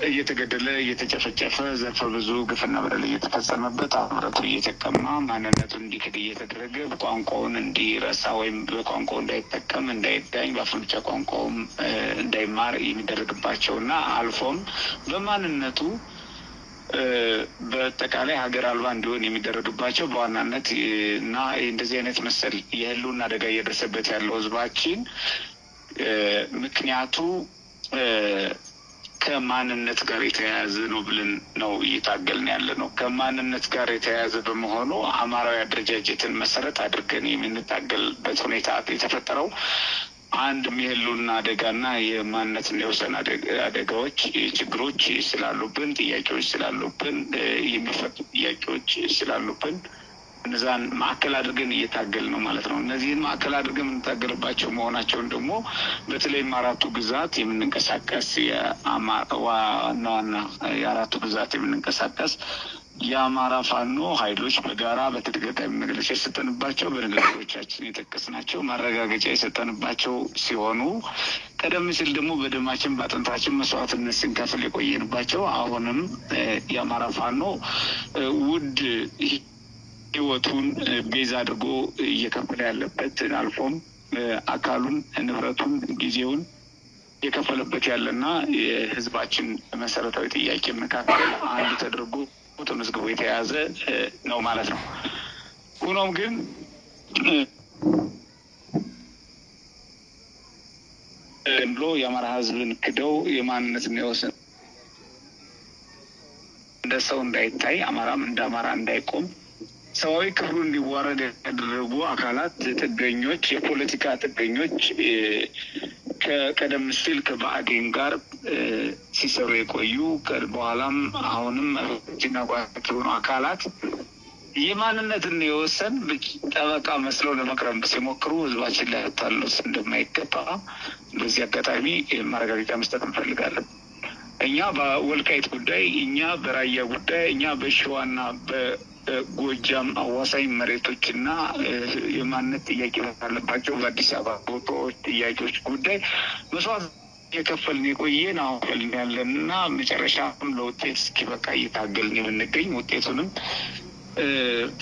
እየተገደለ እየተጨፈጨፈ ዘርፈ ብዙ ግፍና በደል እየተፈጸመበት አምረቱ እየተቀማ ማንነቱን እንዲክድ እየተደረገ ቋንቋውን እንዲረሳ ወይም በቋንቋው እንዳይጠቀም እንዳይዳኝ በአፍን ብቻ ቋንቋውም እንዳይማር የሚደረግባቸውና አልፎም በማንነቱ በአጠቃላይ ሀገር አልባ እንዲሆን የሚደረግባቸው በዋናነት እና እንደዚህ አይነት መሰል የህልውና አደጋ እየደረሰበት ያለው ህዝባችን ምክንያቱ ከማንነት ጋር የተያያዘ ነው ብለን ነው እየታገልን ያለ ነው። ከማንነት ጋር የተያያዘ በመሆኑ አማራዊ አደረጃጀትን መሰረት አድርገን የምንታገልበት ሁኔታ የተፈጠረው አንድ የህልውና አደጋና የማንነትና የወሰን አደጋዎች ችግሮች ስላሉብን ጥያቄዎች ስላሉብን የሚፈቱ ጥያቄዎች ስላሉብን እነዛን ማዕከል አድርገን እየታገል ነው ማለት ነው። እነዚህን ማዕከል አድርገን የምንታገልባቸው መሆናቸውን ደግሞ በተለይም አራቱ ግዛት የምንንቀሳቀስ ዋና የአራቱ ግዛት የምንንቀሳቀስ የአማራ ፋኖ ኃይሎች በጋራ በተደጋጋሚ መግለጫ የሰጠንባቸው በንግግሮቻችን የጠቀስናቸው ማረጋገጫ የሰጠንባቸው ሲሆኑ ቀደም ሲል ደግሞ በደማችን በአጥንታችን መስዋዕትነት ስንከፍል የቆየንባቸው አሁንም የአማራ ፋኖ ውድ ህይወቱን ቤዛ አድርጎ እየከፈለ ያለበት አልፎም አካሉን ንብረቱን ጊዜውን የከፈለበት ያለና የህዝባችን መሰረታዊ ጥያቄ መካከል አንዱ ተደርጎ ተመዝግቦ የተያዘ ነው ማለት ነው። ሆኖም ግን ብሎ የአማራ ህዝብን ክደው የማንነትና የወሰን እንደ ሰው እንዳይታይ አማራም እንደ አማራ እንዳይቆም ሰዋዊ ክብሩ እንዲዋረድ ያደረጉ አካላት ጥገኞች፣ የፖለቲካ ጥገኞች ከቀደም ሲል ከብአዴን ጋር ሲሰሩ የቆዩ በኋላም አሁንም እጅና ጓት የሆኑ አካላት የማንነትን የወሰን ጠበቃ መስለው ለመቅረብ ሲሞክሩ ህዝባችን ላይ ታለስ እንደማይገባ በዚህ አጋጣሚ ማረጋገጫ መስጠት እንፈልጋለን። እኛ በወልቃይት ጉዳይ፣ እኛ በራያ ጉዳይ፣ እኛ በሸዋና በጎጃም አዋሳኝ መሬቶችና የማንነት ጥያቄ ባለባቸው በአዲስ አበባ ቦታዎች ጥያቄዎች ጉዳይ መስዋዕት የከፈልን የቆየን አሁን ያለን እና መጨረሻም ለውጤት እስኪበቃ እየታገልን የምንገኝ ውጤቱንም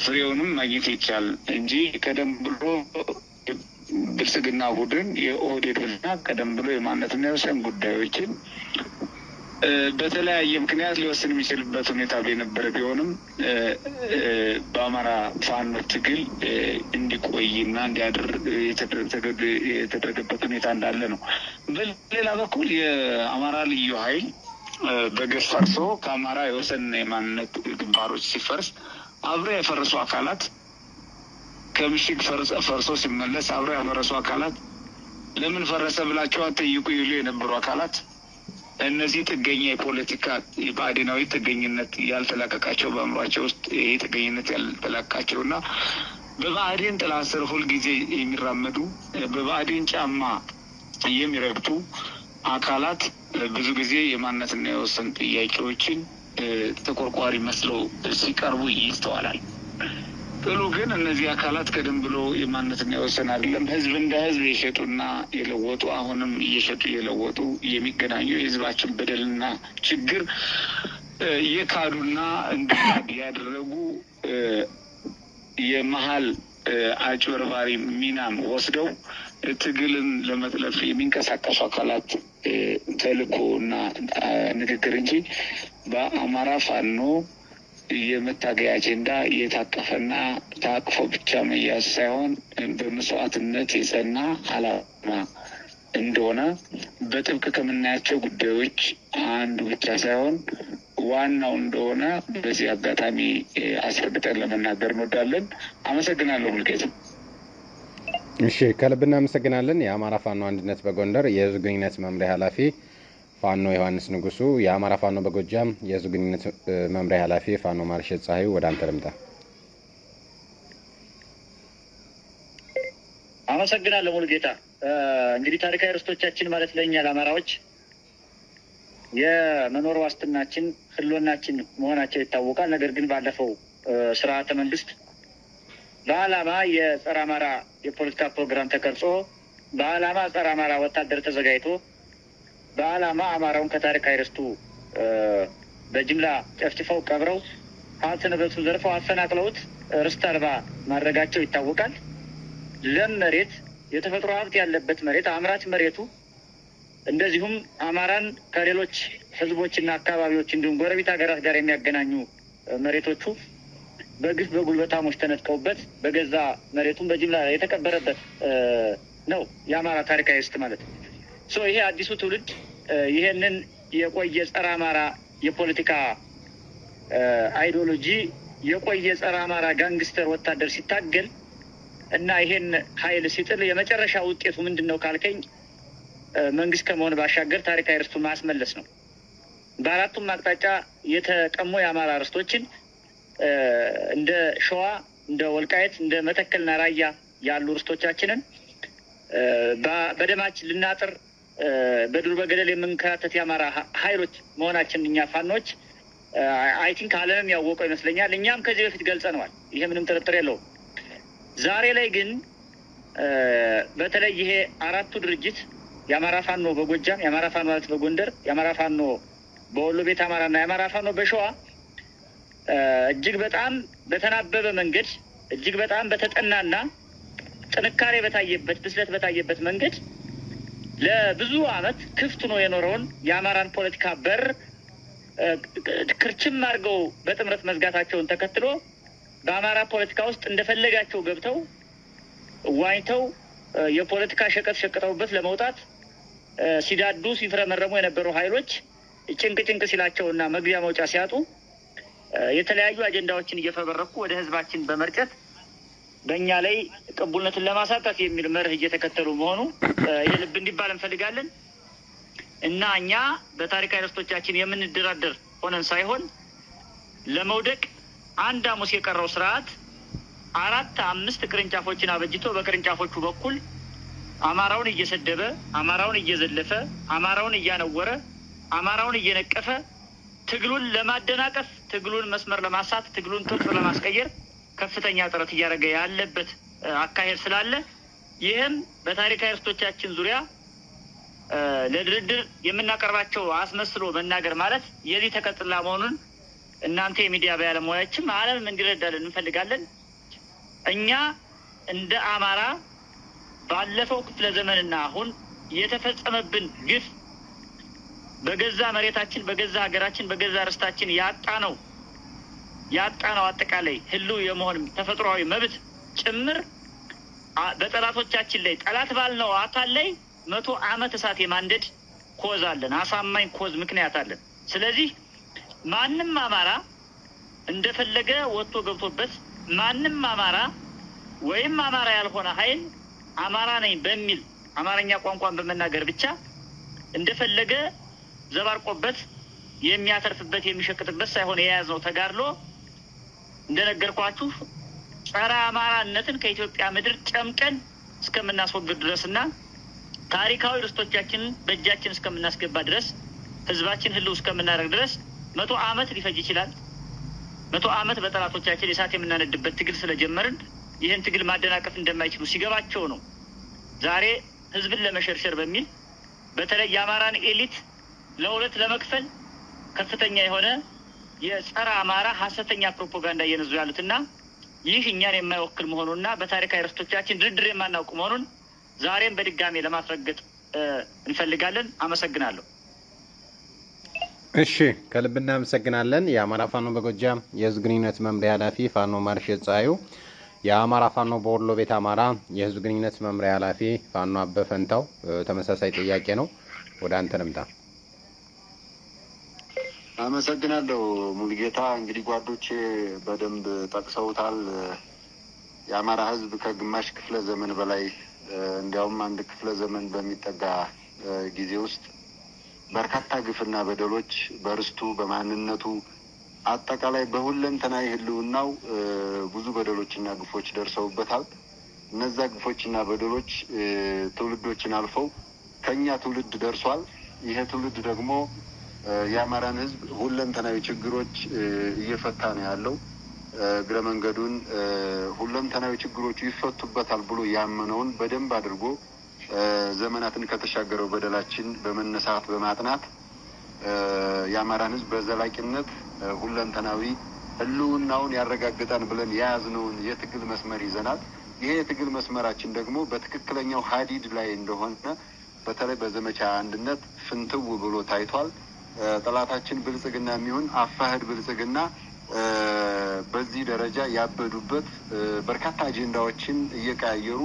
ፍሬውንም ማግኘት ይቻል እንጂ ቀደም ብሎ ብልጽግና ቡድን የኦህዴድና ቀደም ብሎ የማንነትና የወሰን ጉዳዮችን በተለያየ ምክንያት ሊወስን የሚችልበት ሁኔታ የነበረ ቢሆንም በአማራ ፋኖ ትግል እንዲቆይና እንዲያድር የተደረገበት ሁኔታ እንዳለ ነው። በሌላ በኩል የአማራ ልዩ ኃይል በገፍ ፈርሶ ከአማራ የወሰንና የማንነት ግንባሮች ሲፈርስ አብረው የፈረሱ አካላት ከምሽግ ፈርሶ ሲመለስ አብረው ያፈረሱ አካላት ለምን ፈረሰ ብላቸው አትጠይቁ ይሉ የነበሩ አካላት እነዚህ ጥገኛ የፖለቲካ የብአዴናዊ ጥገኝነት ያልተላቀቃቸው በአእምሯቸው ውስጥ ይሄ ጥገኝነት ያልተላቀቃቸውና በብአዴን ጥላ ስር ሁልጊዜ የሚራመዱ በብአዴን ጫማ የሚረግጡ አካላት ብዙ ጊዜ የማንነትና የወሰን ጥያቄዎችን ተቆርቋሪ መስለው ሲቀርቡ ይስተዋላል። ጥሉ ግን እነዚህ አካላት ቀደም ብሎ የማንነትና የወሰን አይደለም ህዝብ እንደ ህዝብ የሸጡና የለወጡ አሁንም እየሸጡ የለወጡ የሚገናኙ የህዝባችን በደልና ችግር የካዱና እንዲካድ ያደረጉ የመሀል አጭበርባሪ ሚናን ወስደው ትግልን ለመጥለፍ የሚንቀሳቀሱ አካላት ተልእኮና ንግግር እንጂ በአማራ ፋኖ የመታገያ አጀንዳ የታቀፈና ታቅፎ ብቻ መያዝ ሳይሆን በመስዋዕትነት የጸና ዓላማ እንደሆነ በጥብቅ ከምናያቸው ጉዳዮች አንዱ ብቻ ሳይሆን ዋናው እንደሆነ በዚህ አጋጣሚ አስረግጠን ለመናገር እንወዳለን። አመሰግናለሁ። ሙልጌታ። እሺ፣ ከልብ እናመሰግናለን። የአማራ ፋኖ አንድነት በጎንደር የህዝብ ግንኙነት መምሪያ ኃላፊ ፋኖ ዮሐንስ ንጉሱ፣ የአማራ ፋኖ በጎጃም የህዝብ ግንኙነት መምሪያ ኃላፊ ፋኖ ማርሸት ፀሐዩ፣ ወደ አንተ ልምጣ። አመሰግናለሁ ሙሉጌታ። እንግዲህ ታሪካዊ ርስቶቻችን ማለት ለእኛ ለአማራዎች የመኖር ዋስትናችን ህልውናችን መሆናቸው ይታወቃል። ነገር ግን ባለፈው ስርዓተ መንግስት በዓላማ የጸረ አማራ የፖለቲካ ፕሮግራም ተቀርጾ በዓላማ ጸረ አማራ ወታደር ተዘጋጅቶ በዓላማ አማራውን ከታሪካዊ ርስቱ በጅምላ ጨፍጭፈው ቀብረው ሀብት ንብረቱን ዘርፈው አፈናቅለውት ርስት አልባ ማድረጋቸው ይታወቃል። ለም መሬት፣ የተፈጥሮ ሀብት ያለበት መሬት፣ አምራች መሬቱ እንደዚሁም አማራን ከሌሎች ህዝቦችና አካባቢዎች እንዲሁም ጎረቤት ሀገራት ጋር የሚያገናኙ መሬቶቹ በግፍ በጉልበታሞች ተነጥቀውበት በገዛ መሬቱን በጅምላ የተቀበረበት ነው የአማራ ታሪካዊ ርስት ማለት ነው። ይሄ አዲሱ ትውልድ ይሄንን የቆየ ጸረ አማራ የፖለቲካ አይዲዮሎጂ የቆየ ጸረ አማራ ጋንግስተር ወታደር ሲታገል እና ይሄን ኃይል ሲጥል የመጨረሻ ውጤቱ ምንድን ነው ካልከኝ መንግስት ከመሆን ባሻገር ታሪካዊ ርስቱን ማስመለስ ነው። በአራቱም አቅጣጫ የተቀሙ የአማራ ርስቶችን እንደ ሸዋ፣ እንደ ወልቃይት እንደ መተከልና ራያ ያሉ ርስቶቻችንን በደማችን ልናጥር በዱር በገደል የምንከራተት የአማራ ኃይሎች መሆናችን እኛ ፋኖች አይ ቲንክ ዓለምም ያወቀው ይመስለኛል። እኛም ከዚህ በፊት ገልጸነዋል። ይሄ ምንም ጥርጥር የለውም። ዛሬ ላይ ግን በተለይ ይሄ አራቱ ድርጅት የአማራ ፋኖ በጎጃም፣ የአማራ ፋኖ ማለት በጎንደር፣ የአማራ ፋኖ በወሎ ቤት አማራና የአማራ ፋኖ በሸዋ እጅግ በጣም በተናበበ መንገድ እጅግ በጣም በተጠናና ጥንካሬ በታየበት ብስለት በታየበት መንገድ ለብዙ ዓመት ክፍት ነው የኖረውን የአማራን ፖለቲካ በር ክርችም አድርገው በጥምረት መዝጋታቸውን ተከትሎ በአማራ ፖለቲካ ውስጥ እንደፈለጋቸው ገብተው ዋኝተው የፖለቲካ ሸቀጥ ሸቀጠውበት ለመውጣት ሲዳዱ ሲፍረመረሙ የነበሩ ኃይሎች ጭንቅ ሲላቸውና መግቢያ መውጫ ሲያጡ የተለያዩ አጀንዳዎችን እየፈበረኩ ወደ ህዝባችን በመርጨት በእኛ ላይ ቅቡልነትን ለማሳጣት የሚል መርህ እየተከተሉ መሆኑ የልብ እንዲባል እንፈልጋለን እና እኛ በታሪካዊ ርስቶቻችን የምንደራደር ሆነን ሳይሆን ለመውደቅ አንድ ሐሙስ የቀረው ስርዓት 4-5 ቅርንጫፎችን አበጅቶ በቅርንጫፎቹ በኩል አማራውን እየሰደበ አማራውን እየዘለፈ አማራውን እያነወረ አማራውን እየነቀፈ ትግሉን ለማደናቀፍ ትግሉን መስመር ለማሳት ትግሉን ቅርጽ ለማስቀየር ከፍተኛ ጥረት እያደረገ ያለበት አካሄድ ስላለ ይህም በታሪካዊ ርስቶቻችን ዙሪያ ለድርድር የምናቀርባቸው አስመስሎ መናገር ማለት የዚህ ተቀጥላ መሆኑን እናንተ የሚዲያ ባለሙያዎችም ዓለምም እንዲረዳልን እንፈልጋለን። እኛ እንደ አማራ ባለፈው ክፍለ ዘመንና አሁን የተፈጸመብን ግፍ በገዛ መሬታችን በገዛ ሀገራችን በገዛ ርስታችን ያጣነው አጠቃላይ ህልው የመሆን ተፈጥሯዊ መብት ጭምር በጠላቶቻችን ላይ ጠላት ባልነው አካል ላይ 100 ዓመት እሳት የማንደድ ኮዝ አለን። አሳማኝ ኮዝ ምክንያት አለን። ስለዚህ ማንም አማራ እንደፈለገ ወጥቶ ገብቶበት ማንም አማራ ወይም አማራ ያልሆነ ኃይል አማራ ነኝ በሚል አማርኛ ቋንቋን በመናገር ብቻ እንደፈለገ ዘባርቆበት የሚያተርፍበት የሚሸቅጥበት ሳይሆን የያዝነው ተጋድሎ እንደነገርኳችሁ ጸረ አማራነትን ከኢትዮጵያ ምድር ጨምቀን እስከምናስወግድ ድረስና ታሪካዊ ርስቶቻችንን በእጃችን እስከምናስገባ ድረስ ህዝባችን ህልው እስከምናደርግ ድረስ 100 ዓመት ሊፈጅ ይችላል። 100 ዓመት በጠላቶቻችን እሳት የምናነድበት ትግል ስለጀመርን ይህን ትግል ማደናቀፍ እንደማይችሉ ሲገባቸው ነው ዛሬ ህዝብን ለመሸርሸር በሚል በተለይ የአማራን ኤሊት ለሁለት ለመክፈል ከፍተኛ የሆነ የጸረ አማራ ሐሰተኛ ፕሮፓጋንዳ እየነዙ ያሉትና ይህ እኛን የማይወክል መሆኑንና በታሪካዊ ርስቶቻችን ድርድር የማናውቅ መሆኑን ዛሬም በድጋሜ ለማስረገጥ እንፈልጋለን። አመሰግናለሁ። እሺ፣ ከልብ እናመሰግናለን። የአማራ ፋኖ በጎጃም የህዝብ ግንኙነት መምሪያ ኃላፊ ፋኖ ማርሸት ፀሐዩ፣ የአማራ ፋኖ በወሎ ቤት አማራ የህዝብ ግንኙነት መምሪያ ኃላፊ ፋኖ አበፈንታው ተመሳሳይ ጥያቄ ነው። ወደ አንተ ልምጣ። አመሰግናለሁ ሙሉጌታ። እንግዲህ ጓዶቼ በደንብ ጠቅሰውታል። የአማራ ህዝብ ከግማሽ ክፍለ ዘመን በላይ እንዲያውም አንድ ክፍለ ዘመን በሚጠጋ ጊዜ ውስጥ በርካታ ግፍና በደሎች በርስቱ በማንነቱ አጠቃላይ በሁለንተናዊ ህልውናው ብዙ በደሎችና ግፎች ደርሰውበታል። እነዛ ግፎችና በደሎች ትውልዶችን አልፈው ከኛ ትውልድ ደርሷል። ይሄ ትውልድ ደግሞ የአማራን ህዝብ ሁለንተናዊ ችግሮች እየፈታ ነው ያለው። እግረ መንገዱን ሁለንተናዊ ችግሮቹ ይፈቱበታል ብሎ ያመነውን በደንብ አድርጎ ዘመናትን ከተሻገረው በደላችን በመነሳት በማጥናት የአማራን ህዝብ በዘላቂነት ሁለንተናዊ ህልውናውን ያረጋግጣን ብለን የያዝነውን የትግል መስመር ይዘናል። ይሄ የትግል መስመራችን ደግሞ በትክክለኛው ሀዲድ ላይ እንደሆነ በተለይ በዘመቻ አንድነት ፍንትው ብሎ ታይቷል። ጠላታችን ብልጽግና የሚሆን አፋህድ ብልጽግና በዚህ ደረጃ ያበዱበት በርካታ አጀንዳዎችን እየቀያየሩ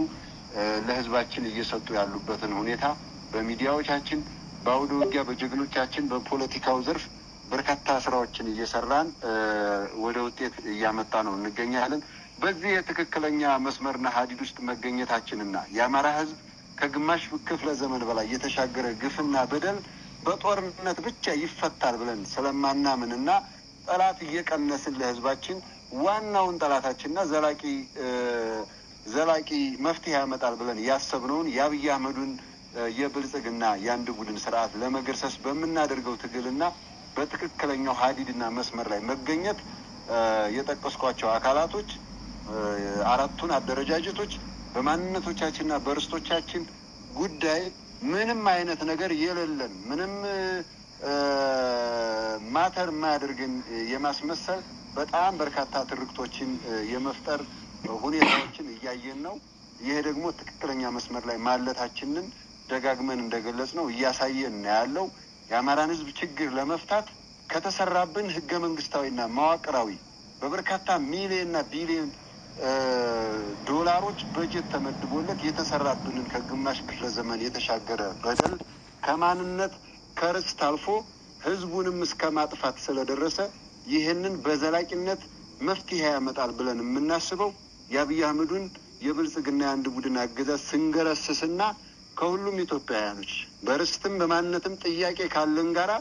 ለህዝባችን እየሰጡ ያሉበትን ሁኔታ በሚዲያዎቻችን በአውደ ውጊያ በጀግኖቻችን በፖለቲካው ዘርፍ በርካታ ስራዎችን እየሰራን ወደ ውጤት እያመጣ ነው እንገኛለን። በዚህ የትክክለኛ መስመርና ሀዲድ ውስጥ መገኘታችንና የአማራ ህዝብ ከግማሽ ክፍለ ዘመን በላይ የተሻገረ ግፍና በደል በጦርነት ብቻ ይፈታል ብለን ስለማናምንና ጠላት እየቀነስን ለህዝባችን ዋናውን ጠላታችንና ዘላቂ መፍትሄ ያመጣል ብለን ያሰብነውን የአብይ አህመዱን የብልጽግና የአንድ ቡድን ስርዓት ለመገርሰስ በምናደርገው ትግልና በትክክለኛው ሀዲድና መስመር ላይ መገኘት የጠቀስኳቸው አካላቶች አራቱን አደረጃጀቶች በማንነቶቻችንና በርስቶቻችን ጉዳይ ምንም አይነት ነገር የሌለን ምንም ማተር የማያደርግን የማስመሰል በጣም በርካታ ትርክቶችን የመፍጠር ሁኔታዎችን እያየን ነው። ይሄ ደግሞ ትክክለኛ መስመር ላይ ማለታችንን ደጋግመን እንደገለጽ ነው እያሳየን ያለው የአማራን ህዝብ ችግር ለመፍታት ከተሰራብን ህገ መንግስታዊና መዋቅራዊ በበርካታ ሚሊዮንና ቢሊዮን ዶላሮች በጀት ተመድቦለት የተሰራብንን ከግማሽ ክፍለ ዘመን የተሻገረ በደል ከማንነት ከርስት አልፎ ህዝቡንም እስከ ማጥፋት ስለደረሰ ይህንን በዘላቂነት መፍትሄ ያመጣል ብለን የምናስበው የአብይ አህመዱን የብልጽግና የአንድ ቡድን አገዛዝ ስንገረስስና ከሁሉም ኢትዮጵያውያኖች በርስትም በማንነትም ጥያቄ ካለን ጋራ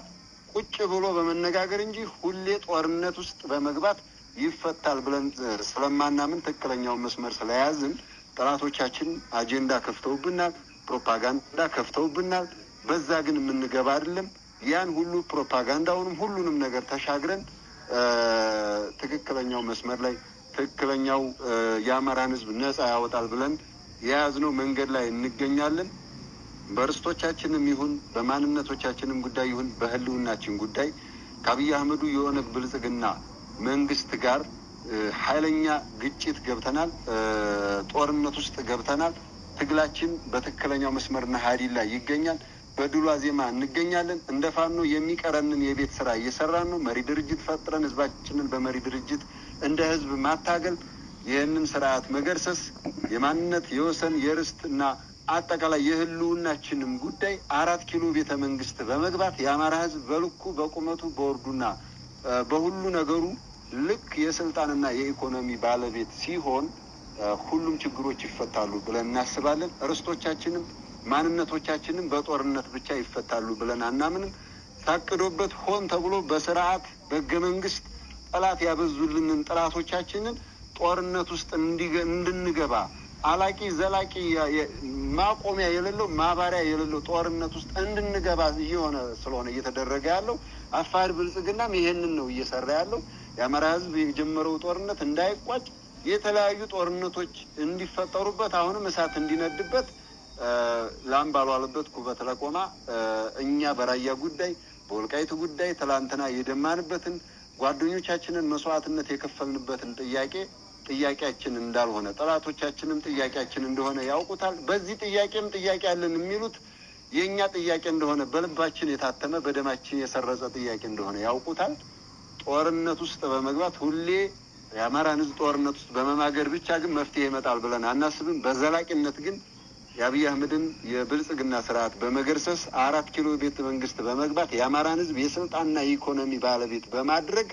ቁጭ ብሎ በመነጋገር እንጂ ሁሌ ጦርነት ውስጥ በመግባት ይፈታል ብለን ስለማናምን ትክክለኛውን መስመር ስለያዝን ጠላቶቻችን አጀንዳ ከፍተውብናል፣ ፕሮፓጋንዳ ከፍተውብናል። በዛ ግን የምንገባ አይደለም። ያን ሁሉ ፕሮፓጋንዳውንም ሁሉንም ነገር ተሻግረን ትክክለኛው መስመር ላይ ትክክለኛው የአማራን ህዝብ ነጻ ያወጣል ብለን የያዝነው መንገድ ላይ እንገኛለን። በርስቶቻችንም ይሁን በማንነቶቻችንም ጉዳይ ይሁን በህልውናችን ጉዳይ ከአብይ አህመዱ የኦነግ ብልጽግና መንግስት ጋር ኃይለኛ ግጭት ገብተናል፣ ጦርነት ውስጥ ገብተናል። ትግላችን በትክክለኛው መስመርና ሀዲድ ላይ ይገኛል። በድሉ ዜማ እንገኛለን። እንደ ፋኖ የሚቀረንን የቤት ስራ እየሰራን ነው። መሪ ድርጅት ፈጥረን ህዝባችንን በመሪ ድርጅት እንደ ህዝብ ማታገል፣ ይህንን ስርዓት መገርሰስ፣ የማንነት የወሰን የርስትና አጠቃላይ የህልውናችንም ጉዳይ 4 ኪሎ ቤተ መንግስት በመግባት የአማራ ህዝብ በልኩ በቁመቱ በወርዱና በሁሉ ነገሩ ልክ የስልጣንና የኢኮኖሚ ባለቤት ሲሆን ሁሉም ችግሮች ይፈታሉ ብለን እናስባለን። ርስቶቻችንም ማንነቶቻችንም በጦርነት ብቻ ይፈታሉ ብለን አናምንም። ታቅዶበት ሆን ተብሎ በስርዓት በህገ መንግስት ጠላት ያበዙልንን ጠላቶቻችንን ጦርነት ውስጥ እንድንገባ አላቂ ዘላቂ ማቆሚያ የሌለው ማባሪያ የሌለው ጦርነት ውስጥ እንድንገባ እየሆነ ስለሆነ እየተደረገ ያለው አፋር ብልጽግናም ይሄንን ነው እየሰራ ያለው። የአማራ ህዝብ የጀመረው ጦርነት እንዳይቋጭ የተለያዩ ጦርነቶች እንዲፈጠሩበት አሁንም እሳት እንዲነድበት ላም ባልዋለበት ኩበት ለቆማ እኛ በራያ ጉዳይ በወልቃይት ጉዳይ ትላንትና የደማንበትን ጓደኞቻችንን መስዋዕትነት የከፈልንበትን ጥያቄያችን እንዳልሆነ ጠላቶቻችንም ጥያቄያችን እንደሆነ ያውቁታል። በዚህ ጥያቄም ጥያቄ አለን የሚሉት የኛ ጥያቄ እንደሆነ በልባችን የታተመ በደማችን የሰረጸ ጥያቄ እንደሆነ ያውቁታል። ጦርነት ውስጥ በመግባት ሁሌ የአማራን ህዝብ ጦርነት ውስጥ በመማገር ብቻ ግን መፍትሄ ይመጣል ብለን አናስብም። በዘላቂነት ግን የአብይ አህመድን የብልጽግና ስርዓት በመገርሰስ 4 ኪሎ ቤተ መንግስት በመግባት የአማራን ህዝብ የስልጣንና የኢኮኖሚ ባለቤት በማድረግ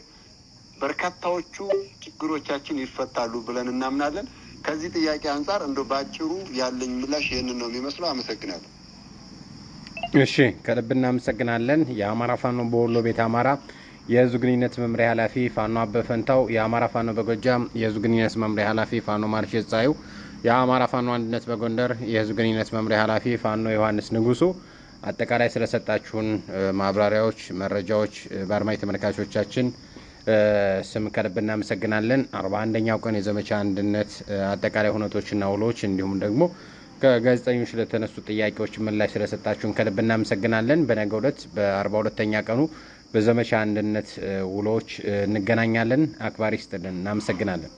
በርካታዎቹ ችግሮቻችን ይፈታሉ ብለን እናምናለን። ከዚህ ጥያቄ አንጻር እንደው ባጭሩ ያለኝ ምላሽ ይህንን ነው የሚመስለው። አመሰግናለሁ። እሺ፣ ከልብ እናመሰግናለን። የአማራ ፋኖ በወሎ ቤት አማራ የህዝብ ግንኙነት መምሪያ ኃላፊ ፋኖ አበበ ፈንታው፣ የአማራ ፋኖ በጎጃም የህዝብ ግንኙነት መምሪያ ኃላፊ ፋኖ ማርሸት ጻዩ፣ የአማራ ፋኖ አንድነት በጎንደር የህዝብ ግንኙነት መምሪያ ኃላፊ ፋኖ ዮሐንስ ንጉሱ አጠቃላይ ስለሰጣችሁን ማብራሪያዎች፣ መረጃዎች በአድማጭ ተመልካቾቻችን ስም ከልብ እናመሰግናለን። 41ኛው ቀን የዘመቻ አንድነት አጠቃላይ ሁነቶችና ውሎች እንዲሁም ደግሞ ከጋዜጠኞች ለተነሱ ጥያቄዎች ምላሽ ስለሰጣችሁን ከልብ እናመሰግናለን። በነገው ዕለት በ42ኛ ቀኑ በዘመቻ አንድነት ውሎች እንገናኛለን። አክባሪ ስጥልን። እናመሰግናለን።